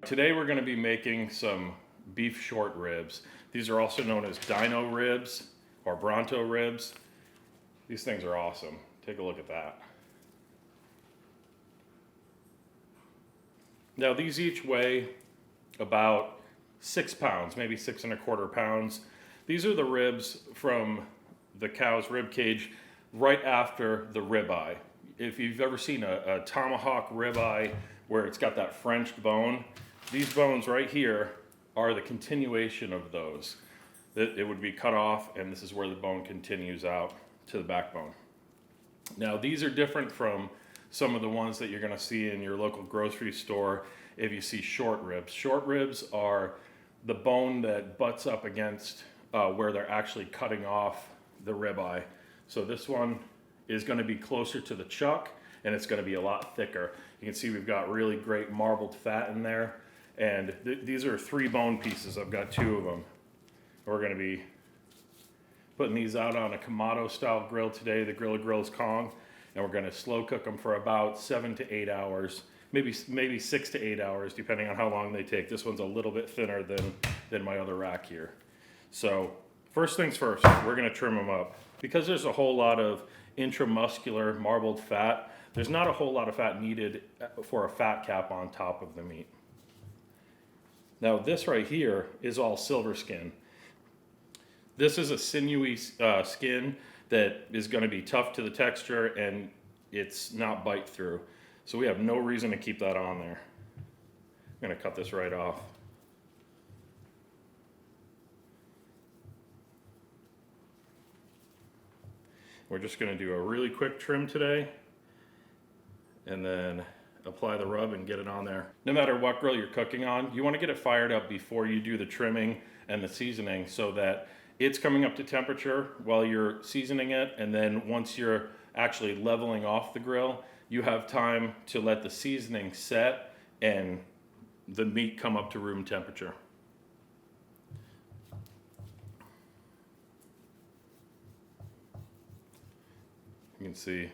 Today we're going to be making some beef short ribs. These are also known as Dino ribs or Bronto ribs. These things are awesome. Take a look at that. Now these each weigh about 6 pounds, maybe 6¼ pounds. These are the ribs from the cow's rib cage right after the ribeye. If you've ever seen a tomahawk ribeye where it's got that French bone, these bones right here are the continuation of those. It would be cut off, and this is where the bone continues out to the backbone. Now these are different from some of the ones that you're going to see in your local grocery store if you see short ribs. Short ribs are the bone that butts up against where they're actually cutting off the ribeye. So this one is going to be closer to the chuck, and it's going to be a lot thicker. You can see we've got really great marbled fat in there, and these are 3 bone pieces. I've got 2 of them. We're going to be putting these out on a Kamado style grill today. The Grill is Kong, and we're going to slow cook them for about 7 to 8 hours, maybe 6 to 8 hours, depending on how long they take. This one's a little bit thinner than my other rack here. So first things first, we're going to trim them up. Because there's a whole lot of intramuscular marbled fat, there's not a whole lot of fat needed for a fat cap on top of the meat. Now this right here is all silver skin. This is a sinewy skin that is going to be tough to the texture, and it's not bite through. So we have no reason to keep that on there. I'm going to cut this right off. We're just going to do a really quick trim today and then apply the rub and get it on there. No matter what grill you're cooking on, you want to get it fired up before you do the trimming and the seasoning so that it's coming up to temperature while you're seasoning it, and then once you're actually leveling off the grill, you have time to let the seasoning set and the meat come up to room temperature. You can see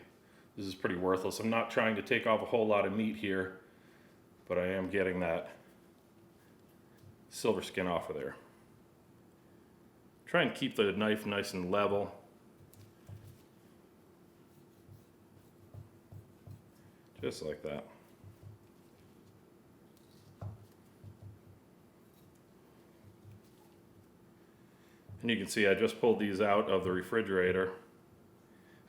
this is pretty worthless. I'm not trying to take off a whole lot of meat here, but I am getting that silver skin off of there. Try and keep the knife nice and level. Just like that. And you can see I just pulled these out of the refrigerator.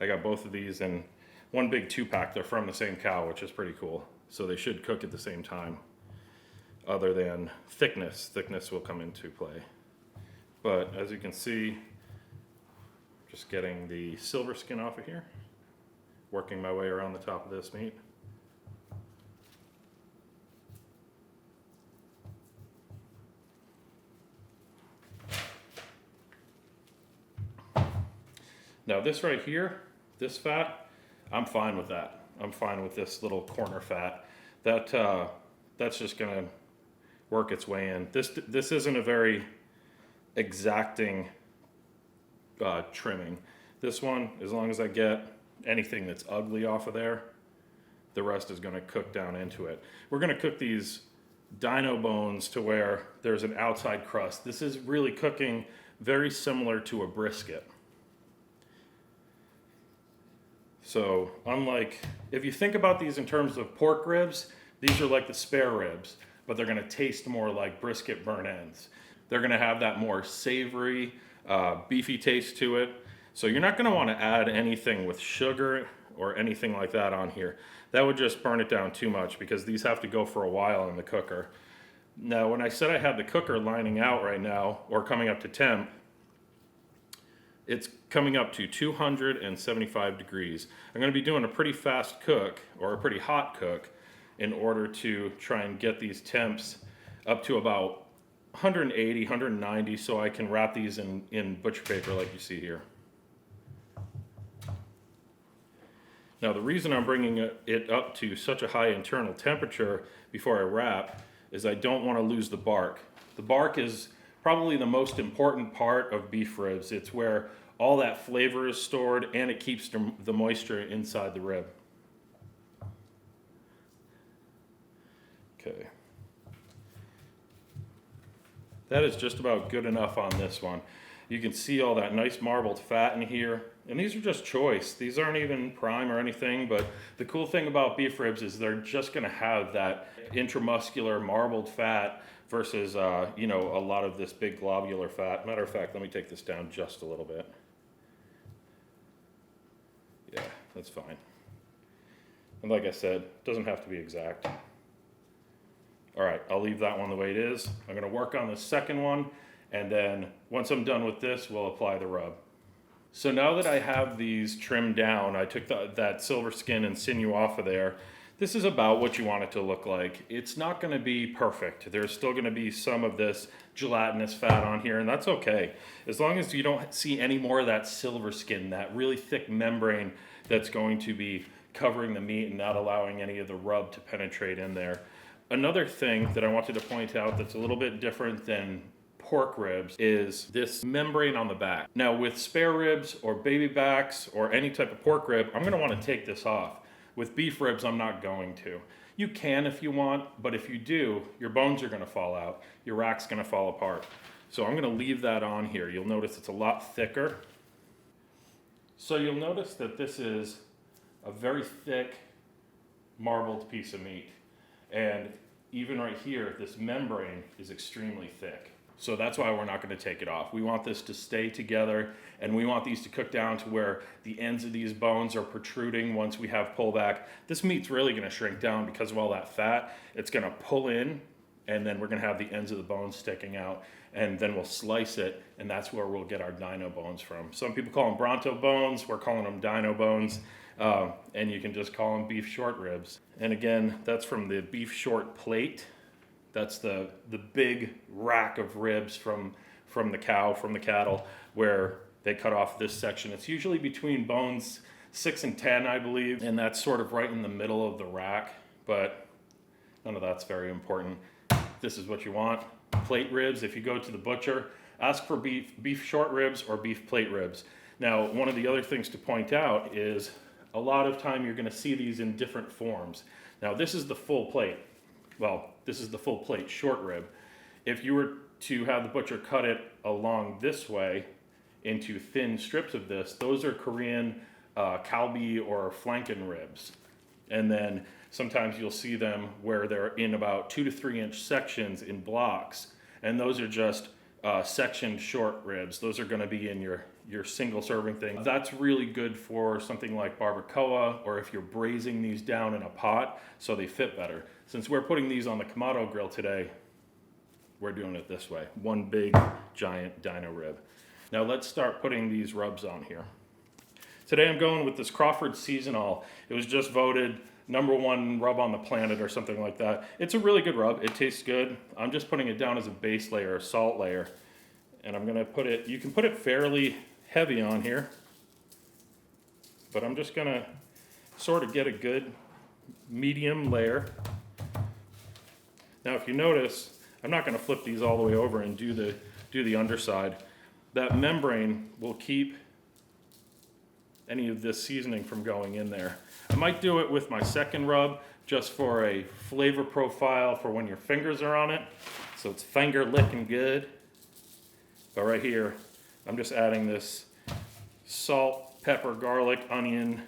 I got both of these in one big 2-pack. They're from the same cow, which is pretty cool. So they should cook at the same time. Other than thickness. Thickness will come into play. But as you can see, just getting the silver skin off of here. Working my way around the top of this meat. Now this right here, this fat, I'm fine with that. I'm fine with this little corner fat. That's just gonna work its way in. This isn't a very exacting trimming. This one, as long as I get anything that's ugly off of there, the rest is gonna cook down into it. We're gonna cook these Dino Bones to where there's an outside crust. This is really cooking very similar to a brisket. So unlike, if you think about these in terms of pork ribs, these are like the spare ribs, but they're gonna taste more like brisket burnt ends. They're gonna have that more savory, beefy taste to it. So you're not gonna wanna add anything with sugar or anything like that on here. That would just burn it down too much because these have to go for a while in the cooker. Now, when I said I had the cooker lining out right now, or coming up to temp, it's coming up to 275 degrees. I'm going to be doing a pretty fast cook, or a pretty hot cook, in order to try and get these temps up to about 180, 190, so I can wrap these in butcher paper like you see here. Now the reason I'm bringing it up to such a high internal temperature before I wrap is I don't want to lose the bark. The bark is probably the most important part of beef ribs. It's where all that flavor is stored, and it keeps the moisture inside the rib. Okay. That is just about good enough on this one. You can see all that nice marbled fat in here. And these are just choice. These aren't even prime or anything, but the cool thing about beef ribs is they're just gonna have that intramuscular marbled fat versus, you know, a lot of this big globular fat. Matter of fact, let me take this down just a little bit. Yeah, that's fine. And like I said, it doesn't have to be exact. All right, I'll leave that one the way it is. I'm gonna work on the second one, and then once I'm done with this, we'll apply the rub. So now that I have these trimmed down, I took that silver skin and sinew off of there. This is about what you want it to look like. It's not gonna be perfect. There's still gonna be some of this gelatinous fat on here, and that's okay. As long as you don't see any more of that silver skin, that really thick membrane that's going to be covering the meat and not allowing any of the rub to penetrate in there. Another thing that I wanted to point out that's a little bit different than pork ribs is this membrane on the back. Now with spare ribs or baby backs or any type of pork rib, I'm gonna wanna take this off. With beef ribs, I'm not going to. You can if you want, but if you do, your bones are gonna fall out. Your rack's gonna fall apart. So I'm gonna leave that on here. You'll notice it's a lot thicker. So you'll notice that this is a very thick marbled piece of meat. And even right here, this membrane is extremely thick. So that's why we're not gonna take it off. We want this to stay together, and we want these to cook down to where the ends of these bones are protruding once we have pullback. This meat's really gonna shrink down because of all that fat. It's gonna pull in, and then we're gonna have the ends of the bones sticking out, and then we'll slice it, and that's where we'll get our dino bones from. Some people call them Bronto bones, we're calling them dino bones. And you can just call them beef short ribs. And again, that's from the beef short plate. That's the big rack of ribs from the cow, from the cattle, where they cut off this section. It's usually between bones 6 and 10, I believe, and that's sort of right in the middle of the rack, but none of that's very important. This is what you want. Plate ribs, if you go to the butcher, ask for beef short ribs or beef plate ribs. Now, one of the other things to point out is a lot of time you're gonna see these in different forms. Now this is the full plate. Well, this is the full plate short rib. If you were to have the butcher cut it along this way into thin strips of this, those are Korean kalbi or flanken ribs. And then sometimes you'll see them where they're in about 2 to 3 inch sections in blocks. And those are just sectioned short ribs. Those are gonna be in your single serving thing. That's really good for something like barbacoa, or if you're braising these down in a pot so they fit better. Since we're putting these on the Kamado grill today, we're doing it this way. One big giant dino rib. Now let's start putting these rubs on here. Today I'm going with this Crawford Seasonal. It was just voted #1 rub on the planet or something like that. It's a really good rub. It tastes good. I'm just putting it down as a base layer, a salt layer. And I'm gonna put it, you can put it fairly heavy on here, but I'm just gonna sort of get a good medium layer. Now if you notice, I'm not gonna flip these all the way over and do the underside. That membrane will keep any of this seasoning from going in there. I might do it with my second rub just for a flavor profile for when your fingers are on it, so it's finger licking good. But right here, I'm just adding this salt, pepper, garlic, onion,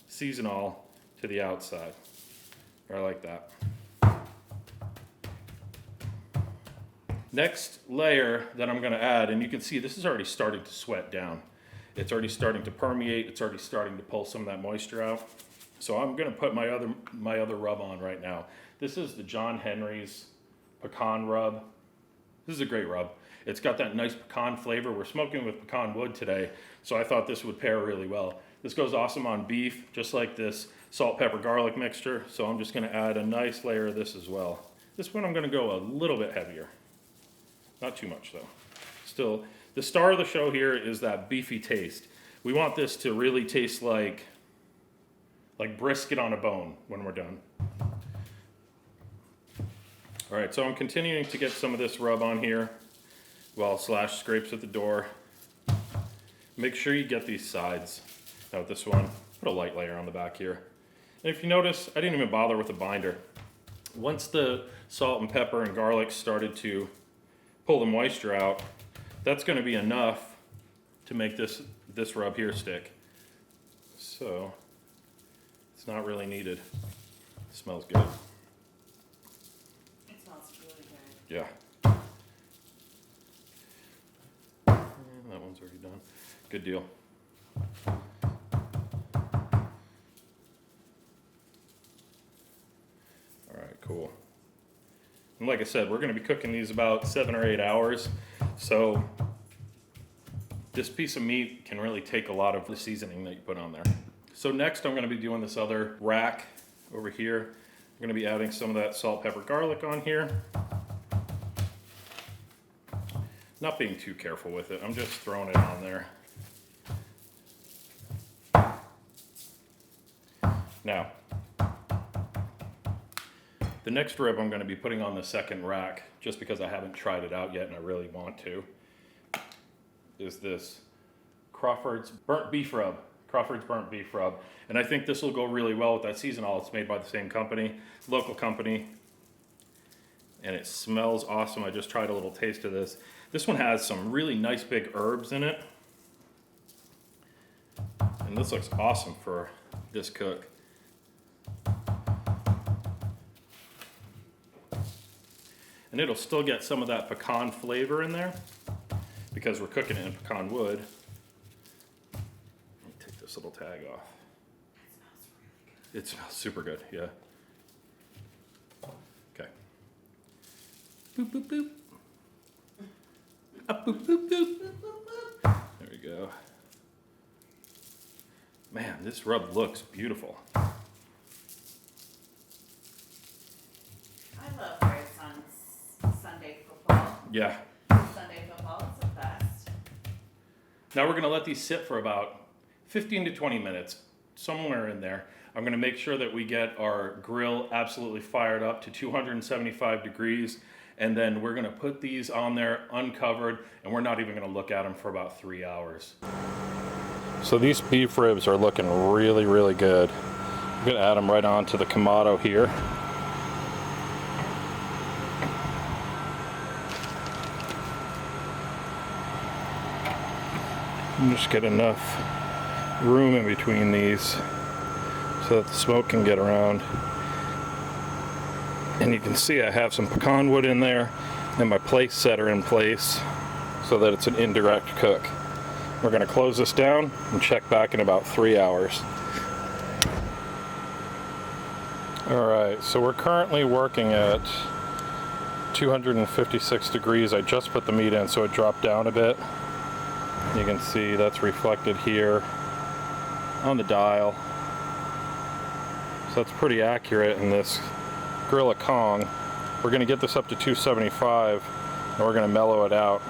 seasonal to the outside. Or like that. Next layer that I'm gonna add, and you can see this is already starting to sweat down. It's already starting to permeate, it's already starting to pull some of that moisture out. So I'm gonna put my other rub on right now. This is the John Henry's pecan rub. This is a great rub. It's got that nice pecan flavor. We're smoking with pecan wood today, so I thought this would pair really well. This goes awesome on beef, just like this salt, pepper, garlic mixture. So I'm just gonna add a nice layer of this as well. This one I'm gonna go a little bit heavier. Not too much though. Still, the star of the show here is that beefy taste. We want this to really taste like brisket on a bone when we're done. All right, so I'm continuing to get some of this rub on here while Slash scrapes at the door. Make sure you get these sides. Now with this one, put a light layer on the back here. And if you notice, I didn't even bother with a binder. Once the salt and pepper and garlic started to pull the moisture out, that's going to be enough to make this rub here stick. So it's not really needed. It smells good. It smells really good. Yeah. And that one's already done. Good deal. All right, cool. And like I said, we're going to be cooking these about 7 or 8 hours. So this piece of meat can really take a lot of the seasoning that you put on there. So next I'm going to be doing this other rack over here. I'm going to be adding some of that salt, pepper, garlic on here. Not being too careful with it, I'm just throwing it on there. Now, the next rib I'm going to be putting on the second rack, just because I haven't tried it out yet and I really want to, is this Crawford's burnt beef rub. Crawford's burnt beef rub. And I think this will go really well with that seasonal. It's made by the same company, local company. And it smells awesome. I just tried a little taste of this. This one has some really nice big herbs in it. And this looks awesome for this cook. And it'll still get some of that pecan flavor in there because we're cooking it in pecan wood. Let me take this little tag off. It smells super good, yeah. Okay. Boop, boop, boop. Up, boop, boop, boop. There we go. Man, this rub looks beautiful. I love ribs on Sunday football. Yeah. Sunday football is the best. Now we're going to let these sit for about 15 to 20 minutes, somewhere in there. I'm going to make sure that we get our grill absolutely fired up to 275 degrees, and then we're going to put these on there uncovered, and we're not even going to look at them for about 3 hours. So these beef ribs are looking really, really good. I'm going to add them right onto the Kamado here. And just get enough room in between these so that the smoke can get around. And you can see I have some pecan wood in there and my place setter in place so that it's an indirect cook. We're going to close this down and check back in about 3 hours. Alright, so we're currently working at 256 degrees. I just put the meat in so it dropped down a bit. You can see that's reflected here on the dial. So that's pretty accurate in this grill a Kong. We're going to get this up to 275 and we're going to mellow it out.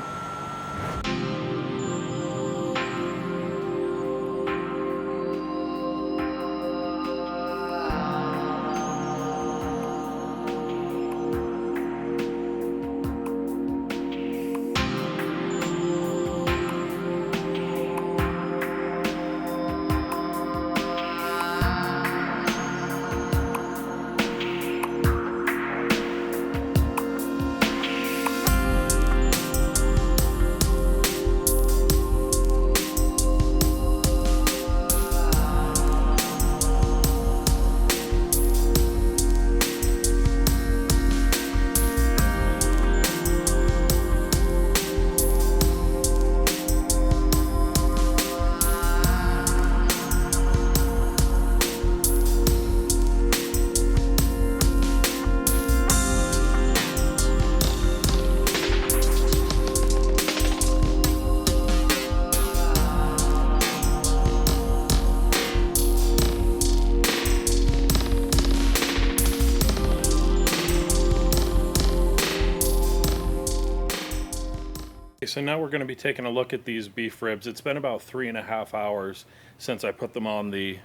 So now we're going to be taking a look at these beef ribs. It's been about 3.5 hours since I put them on the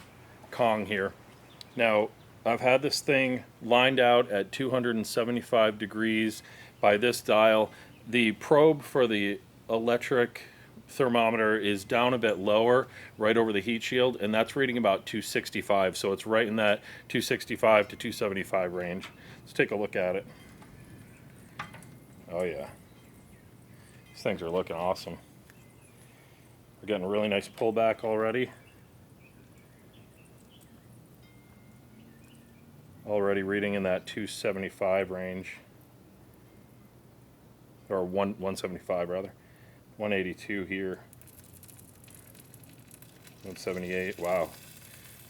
Kong here. Now, I've had this thing lined out at 275 degrees by this dial. The probe for the electric thermometer is down a bit lower, right over the heat shield, and that's reading about 265. So it's right in that 265 to 275 range. Let's take a look at it. Oh yeah. These things are looking awesome. We're getting a really nice pullback already. Already reading in that 275 range. Or 175 rather. 182 here. 178. Wow.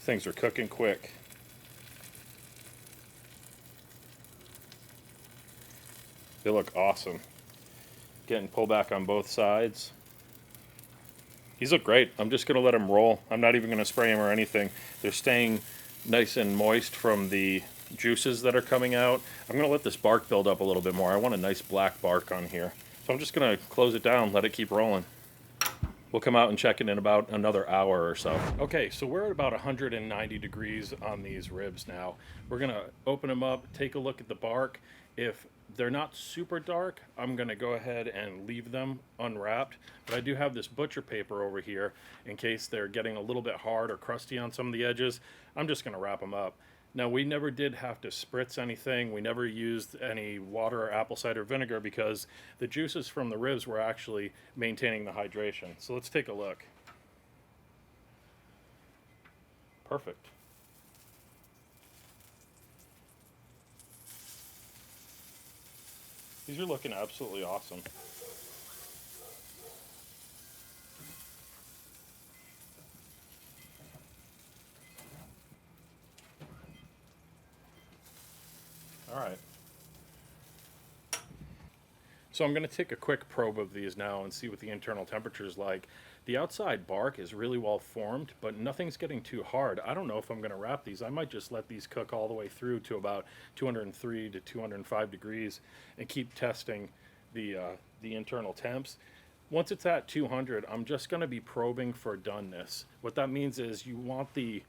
Things are cooking quick. They look awesome. Getting pullback on both sides. These look great. I'm just going to let them roll. I'm not even going to spray them or anything. They're staying nice and moist from the juices that are coming out. I'm going to let this bark build up a little bit more. I want a nice black bark on here. So I'm just going to close it down, let it keep rolling. We'll come out and check it in about another hour or so. Okay, so we're at about 190 degrees on these ribs now. We're going to open them up, take a look at the bark. If they're not super dark, I'm going to go ahead and leave them unwrapped. But I do have this butcher paper over here in case they're getting a little bit hard or crusty on some of the edges. I'm just going to wrap them up. Now, we never did have to spritz anything. We never used any water or apple cider vinegar because the juices from the ribs were actually maintaining the hydration. So let's take a look. Perfect. These are looking absolutely awesome. All right. So I'm going to take a quick probe of these now and see what the internal temperature is like. The outside bark is really well formed, but nothing's getting too hard. I don't know if I'm going to wrap these. I might just let these cook all the way through to about 203 to 205 degrees and keep testing the internal temps. Once it's at 200, I'm just going to be probing for doneness. What that means is you want the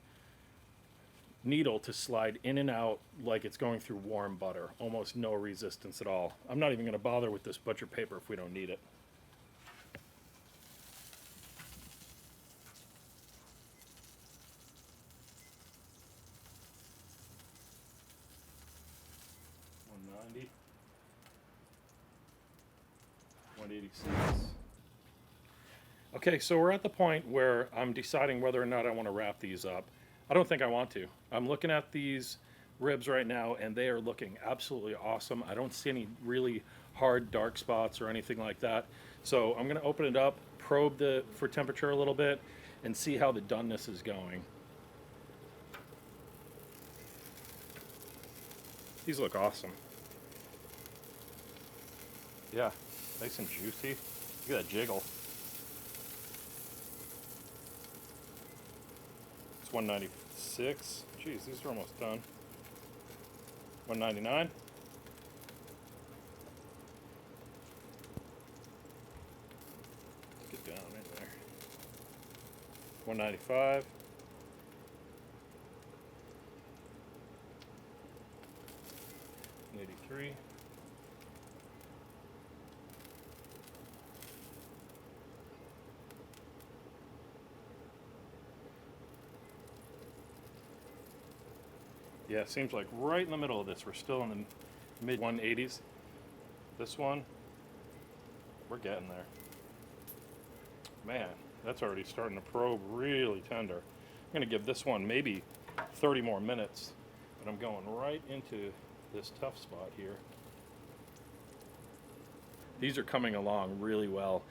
needle to slide in and out like it's going through warm butter. Almost no resistance at all. I'm not even going to bother with this butcher paper if we don't need it. $190, $186. Okay, so we're at the point where I'm deciding whether or not I want to wrap these up. I don't think I want to. I'm looking at these ribs right now and they are looking absolutely awesome. I don't see any really hard dark spots or anything like that. So I'm going to open it up, probe for temperature a little bit, and see how the doneness is going. These look awesome. Yeah, nice and juicy. Look at that jiggle. It's 196. Geez, these are almost done. 199. Get down in there. 195. 183. Yeah, it seems like right in the middle of this, we're still in the mid 180s. This one, we're getting there. Man, that's already starting to probe really tender. I'm gonna give this one maybe 30 more minutes, but I'm going right into this tough spot here. These are coming along really well.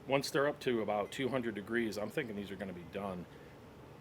Once they're up to about 200 degrees, I'm thinking these are gonna be done.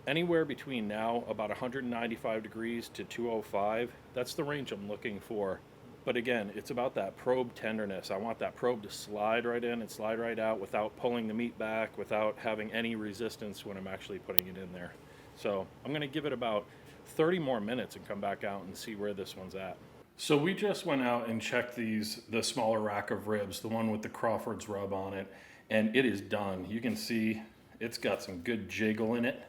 Anywhere between now, about 195 degrees to 205, that's the range I'm looking for. But again, it's about that probe tenderness. I want that probe to slide right in and slide right out without pulling the meat back, without having any resistance when I'm actually putting it in there. So I'm gonna give it about 30 more minutes and come back out and see where this one's at. So we just went out and checked the smaller rack of ribs, the one with the Crawford's rub on it, and it is done. You can see it's got some good jiggle in it.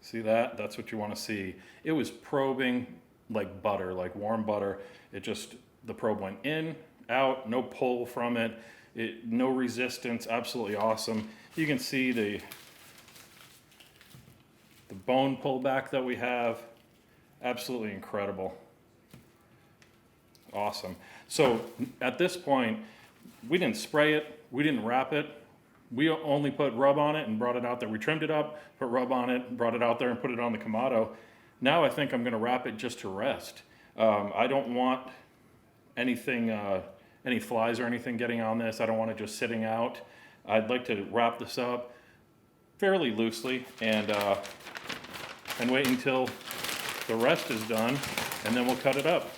See that? That's what you want to see. It was probing like butter, like warm butter. The probe went in, out, no pull from it, no resistance, absolutely awesome. You can see the bone pullback that we have, absolutely incredible. Awesome. So at this point, we didn't spray it, We didn't wrap it. We only put rub on it and brought it out there. We trimmed it up, put rub on it, brought it out there and put it on the Kamado. Now I think I'm gonna wrap it just to rest. I don't want anything, any flies or anything getting on this. I don't want it just sitting out. I'd like to wrap this up fairly loosely and wait until the rest is done, and then we'll cut it up.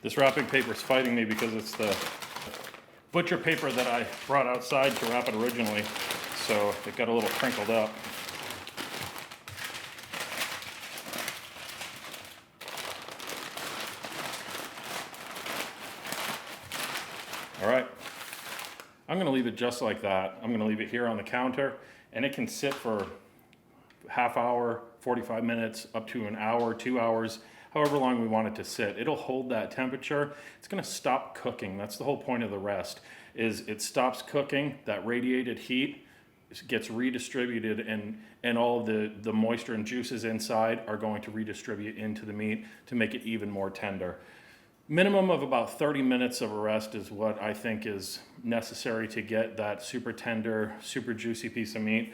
This wrapping paper is fighting me because it's the butcher paper that I brought outside to wrap it originally, so it got a little crinkled up. All right, I'm gonna leave it just like that. I'm gonna leave it here on the counter, and it can sit for half hour, 45 minutes, up to an hour, 2 hours, however long we want it to sit. It'll hold that temperature. It's gonna stop cooking. That's the whole point of the rest, is it stops cooking. That radiated heat gets redistributed, and all of the moisture and juices inside are going to redistribute into the meat to make it even more tender. Minimum of about 30 minutes of a rest is what I think is necessary to get that super tender, super juicy piece of meat.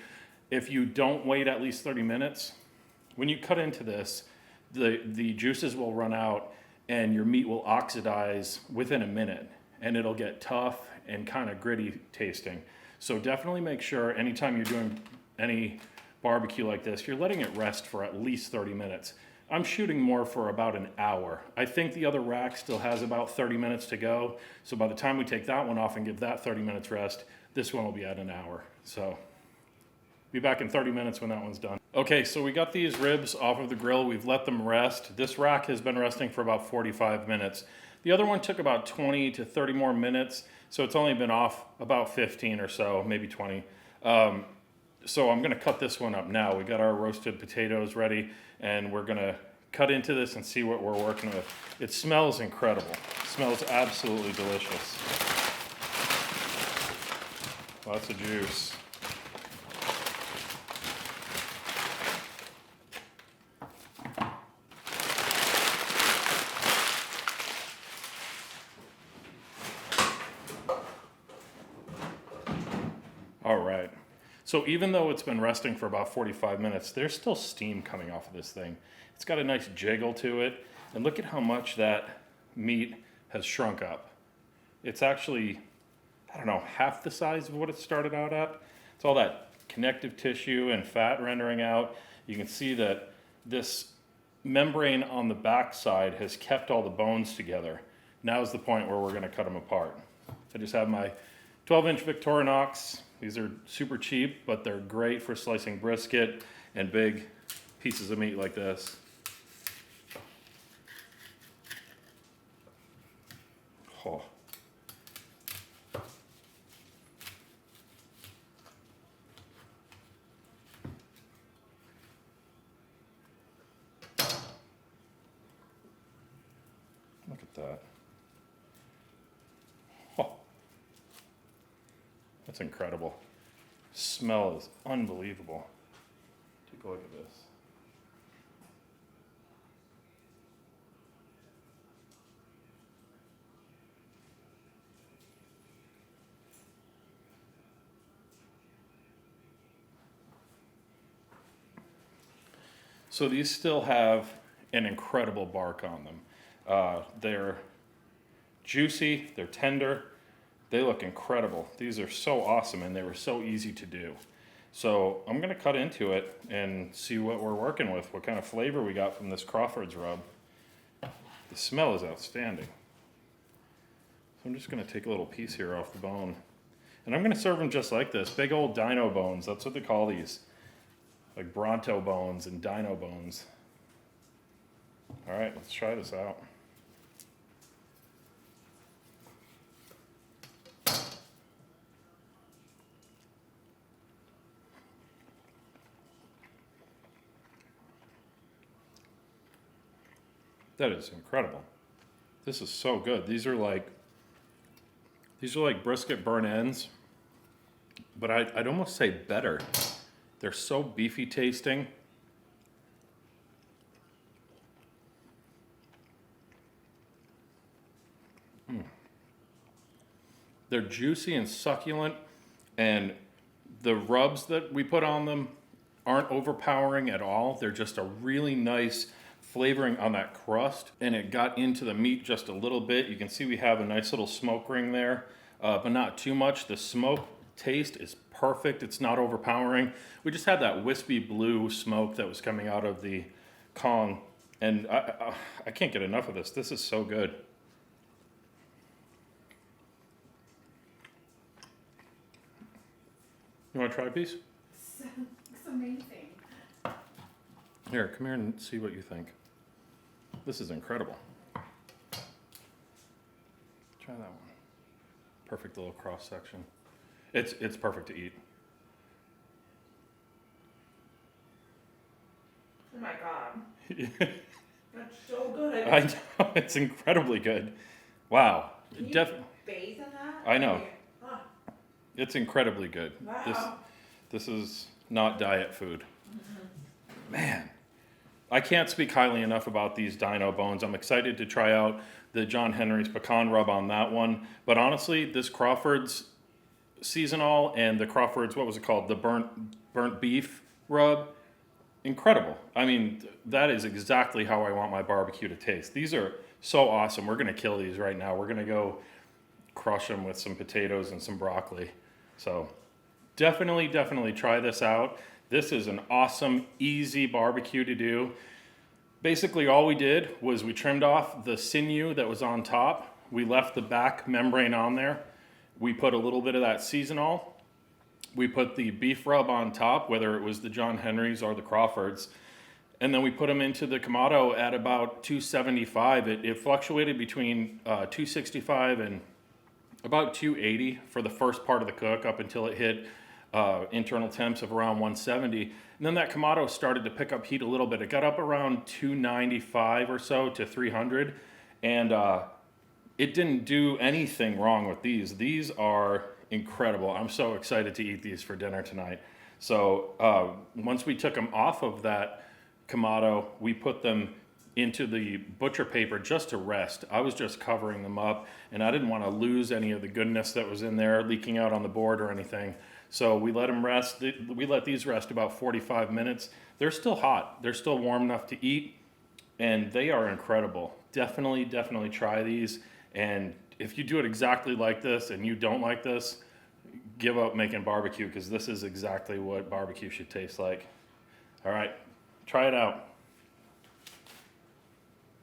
If you don't wait at least 30 minutes, when you cut into this, the juices will run out and your meat will oxidize within a minute, and it'll get tough and kind of gritty tasting. So definitely make sure anytime you're doing any barbecue like this, you're letting it rest for at least 30 minutes. I'm shooting more for about an hour. I think the other rack still has about 30 minutes to go. So by the time we take that one off and give that 30 minutes rest, this one will be at an hour. So be back in 30 minutes when that one's done. Okay, so we got these ribs off of the grill. We've let them rest. This rack has been resting for about 45 minutes. The other one took about 20 to 30 more minutes, so it's only been off about 15 or so, maybe 20. So I'm gonna cut this one up now. We got our roasted potatoes ready, and we're gonna cut into this and see what we're working with. It smells incredible. It smells absolutely delicious. Lots of juice. All right, so even though it's been resting for about 45 minutes, there's still steam coming off of this thing. It's got a nice jiggle to it, and look at how much that meat has shrunk up. It's actually, I don't know, half the size of what it started out at. It's all that connective tissue and fat rendering out. You can see that this membrane on the back side has kept all the bones together. Now is the point where we're gonna cut them apart. I just have my 12-inch Victorinox. These are super cheap, but they're great for slicing brisket and big pieces of meat like this. Oh. Look at that. Oh. That's incredible. Smell is unbelievable. Take a look at this. So these still have an incredible bark on them. They're juicy, they're tender, they look incredible. These are so awesome, and they were so easy to do. So I'm gonna cut into it and see what we're working with, what kind of flavor we got from this Crawford's rub. The smell is outstanding. So I'm just gonna take a little piece here off the bone. And I'm gonna serve them just like this, big old Dino Bones, that's what they call these. Like Bronto bones and Dino bones. All right, let's try this out. That is incredible. This is so good. These are like brisket burn ends, but I'd almost say better. They're so beefy tasting. They're juicy and succulent, and the rubs that we put on them aren't overpowering at all. They're just a really nice flavoring on that crust, and it got into the meat just a little bit. You can see we have a nice little smoke ring there, but not too much. The smoke taste is perfect. It's not overpowering. We just had that wispy blue smoke that was coming out of the Kong, and I can't get enough of this. This is so good. You want to try a piece? It's amazing. Here, come here and see what you think. This is incredible. Try that one. Perfect little cross section. It's perfect to eat. Oh my god. That's so good. I know, it's incredibly good. Wow. Can you bathe in that? I know. Oh, It's incredibly good. wow. This is not diet food. Man, I can't speak highly enough about these Dino Bones. I'm excited to try out the John Henry's pecan rub on that one. But honestly, this Crawford's seasonal and the Crawford's, what was it called? The burnt beef rub, incredible. I mean, that is exactly how I want my barbecue to taste. These are so awesome. We're gonna kill these right now. We're gonna go crush them with some potatoes and some broccoli. So definitely try this out. This is an awesome, easy barbecue to do. Basically all we did was we trimmed off the sinew that was on top. We left the back membrane on there. We put a little bit of that seasonal. We put the beef rub on top, whether it was the John Henry's or the Crawford's. And then we put them into the Kamado at about 275. It fluctuated between 265 and about 280 for the first part of the cook up until it hit internal temps of around 170. And then that Kamado started to pick up heat a little bit. It got up around 295 or so to 300. And it didn't do anything wrong with these. These are incredible. I'm so excited to eat these for dinner tonight. So once we took them off of that Kamado, we put them into the butcher paper just to rest. I was just covering them up, and I didn't want to lose any of the goodness that was in there leaking out on the board or anything. So we let them rest. We let these rest about 45 minutes. They're still hot. They're still warm enough to eat, and they are incredible. Definitely try these. And if you do it exactly like this and you don't like this, give up making barbecue, because this is exactly what barbecue should taste like. All right, try it out.